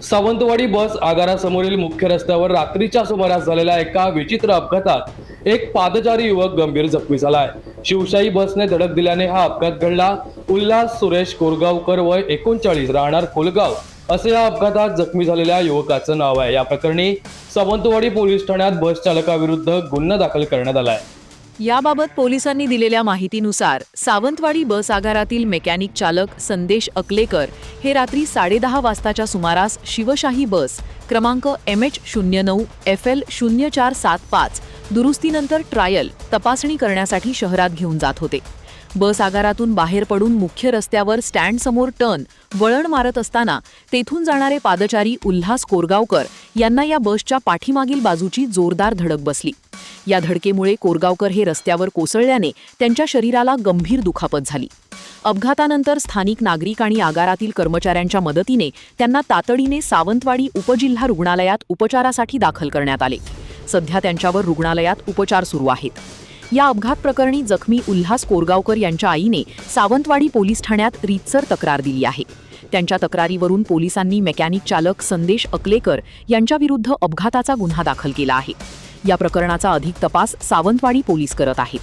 सावंतवाडी बस आगारासमोरील मुख्य रस्त्यावर रात्रीच्या सुमारास झालेल्या एका विचित्र अपघातात एक पादचारी युवक गंभीर जखमी झालाय। शिवशाही बसने धडक दिल्याने हा अपघात घडला। उल्हास सुरेश कोरगावकर वय 39 राहणार कोलगाव असे या अपघातात जखमी झालेल्या युवकाचं नाव आहे। या प्रकरणी सावंतवाडी पोलीस ठाण्यात बस चालकाविरुद्ध गुन्हा दाखल करण्यात आला आहे। याबाबत पोलिसांनी दिलेल्या माहितीनुसार सावंतवाडी बस आगारातील मेकॅनिक चालक संदेश अकलेकर हे रात्री 10:30 वाजताच्या सुमारास शिवशाही बस क्रमांक MH09 FL 0475 दुरुस्तीनंतर ट्रायल तपासणी करण्यासाठी शहरात घेऊन जात होते। बस आगारातून बाहेर पडून मुख्य रस्त्यावर स्टँडसमोर टर्न वळण मारत असताना तेथून जाणारे पादचारी उल्हास कोरगावकर यांना या बसच्या पाठीमागील बाजूची जोरदार धडक बसली। या धडकेमुळे कोरगावकर हे रस्त्यावर कोसळल्याने त्यांच्या शरीराला गंभीर दुखापत झाली। अपघातानंतर स्थानिक नागरिक आणि आगारातील कर्मचाऱ्यांच्या मदतीने त्यांना तातडीने सावंतवाडी उपजिल्हा रुग्णालयात उपचारासाठी दाखल करण्यात आले। सध्या त्यांच्यावर रुग्णालयात उपचार सुरू आहेत। या अपघात प्रकरणी जखमी उल्हास कोरगावकर यांच्या आईने सावंतवाडी पोलीस ठाण्यात रीतसर तक्रार दिली आहे। त्यांच्या तक्रारीवरून पोलिसांनी मेकॅनिक चालक संदेश अकलेकर यांच्याविरुद्ध अपघाताचा गुन्हा दाखल केला आहे। या प्रकरणाचा अधिक तपास सावंतवाडी पोलीस करत आहेत।